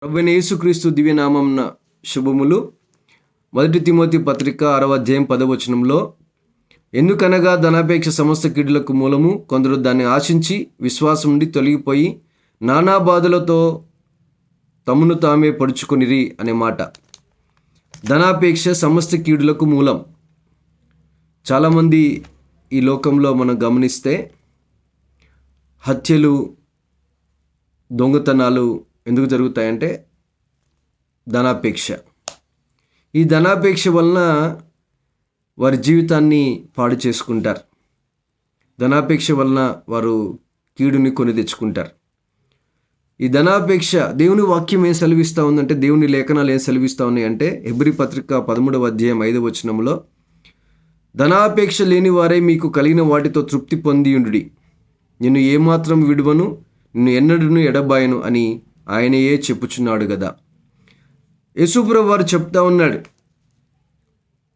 ప్రభువైన యేసుక్రీస్తు దివ్యనామమున శుభములు. 1 తిమోతి పత్రిక 6వ అధ్యాయం 10వ వచనంలో, ఎందుకనగా ధనాపేక్ష సమస్త కీడులకు మూలము, కొందరు దాన్ని ఆశించి విశ్వాసం నుండి తొలగిపోయి నానా బాధలతో తమను తామే పడుచుకొనిరి అనే మాట. ధనాపేక్ష సమస్త కీడులకు మూలం. చాలామంది ఈ లోకంలో మనం గమనిస్తే హత్యలు, దొంగతనాలు ఎందుకు జరుగుతాయంటే ధనాపేక్ష. ఈ ధనాపేక్ష వలన వారి జీవితాన్ని పాడు చేసుకుంటారు. ధనాపేక్ష వలన వారు కీడుని కొని తెచ్చుకుంటారు. ఈ ధనాపేక్ష దేవుని వాక్యం ఏం సెలవిస్తూ ఉందంటే, దేవుని లేఖనాలు ఏం సెలవిస్తూ ఉన్నాయి అంటే, హెబ్రీ పత్రిక 13వ అధ్యాయం 5వ వచనంలో, ధనాపేక్ష లేని వారే మీకు కలిగిన వాటితో తృప్తి పొందియుండుడి, నిన్ను ఏమాత్రం విడువను, నిన్ను ఎన్నడూను ఎడబాయను అని ఆయనయే చెప్పుచున్నాడు కదా. యేసుప్రభు వారు చెప్తా ఉన్నాడు,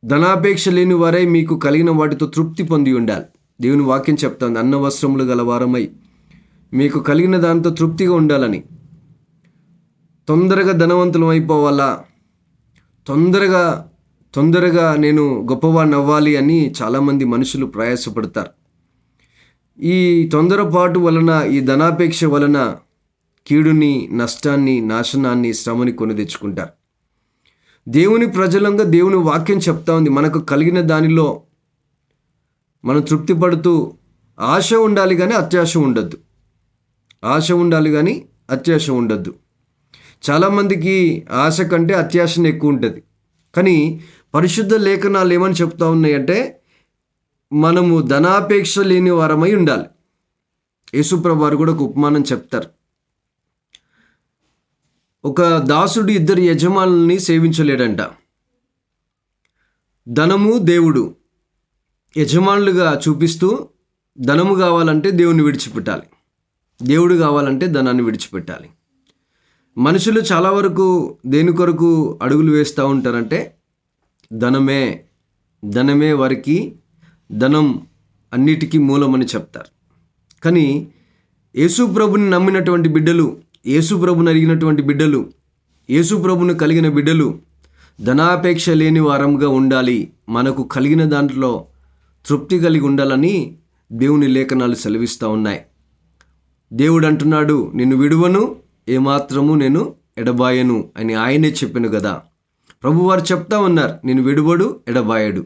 ధనాపేక్ష లేని వారే మీకు కలిగిన వాటితో తృప్తి పొంది ఉండాలి. దేవుని వాక్యం చెప్తా ఉంది, అన్న వస్త్రములు గలవారమై మీకు కలిగిన దాంతో తృప్తిగా ఉండాలని. తొందరగా ధనవంతులం అయిపోవాలా, తొందరగా నేను గొప్పవాడిని అవ్వాలి అని చాలామంది మనుషులు ప్రయాసపడతారు. ఈ తొందరపాటు వలన, ఈ ధనాపేక్ష వలన కీడుని, నష్టాన్ని, నాశనాన్ని, శ్రమని కొని తెచ్చుకుంటారు. దేవుని ప్రజలంగా దేవుని వాక్యం చెప్తా ఉంది, మనకు కలిగిన దానిలో మనం తృప్తి పడుతూ ఆశ ఉండాలి కానీ అత్యాశ ఉండద్దు. ఆశ ఉండాలి కానీ అత్యాశ ఉండద్దు. చాలామందికి ఆశ కంటే అత్యాశనే ఎక్కువ ఉంటుంది. కానీ పరిశుద్ధ లేఖనాలు ఏమని చెప్తా ఉన్నాయంటే, మనము ధనాపేక్ష లేని వారమై ఉండాలి. యేసుప్రభు వారు కూడా ఒక ఉపమానం చెప్తారు. ఒక దాసుడు 2 యజమానుల్ని సేవించలేడంట. ధనము, దేవుడు యజమానులుగా చూపిస్తూ, ధనము కావాలంటే దేవుని విడిచిపెట్టాలి, దేవుడు కావాలంటే ధనాన్ని విడిచిపెట్టాలి. మనుషులు చాలా వరకు దేని కొరకు అడుగులు వేస్తూ ఉంటారంటే, ధనమే వారికి, ధనం అన్నిటికీ మూలమని చెప్తారు. కానీ యేసుప్రభుని నమ్మినటువంటి బిడ్డలు, యేసుప్రభుని అడిగినటువంటి బిడ్డలు, యేసుప్రభుని కలిగిన బిడ్డలు ధనాపేక్ష లేని వారంగా ఉండాలి, మనకు కలిగిన దాంట్లో తృప్తి కలిగి ఉండాలని దేవుని లేఖనాలు సెలవిస్తూ ఉన్నాయి. దేవుడు అంటున్నాడు, నిన్ను విడువను, ఏమాత్రము నేను ఎడబాయను అని ఆయనే చెప్పాను కదా. ప్రభువారు చెప్తా ఉన్నారు, నిన్ను విడువడు, ఎడబాయడు.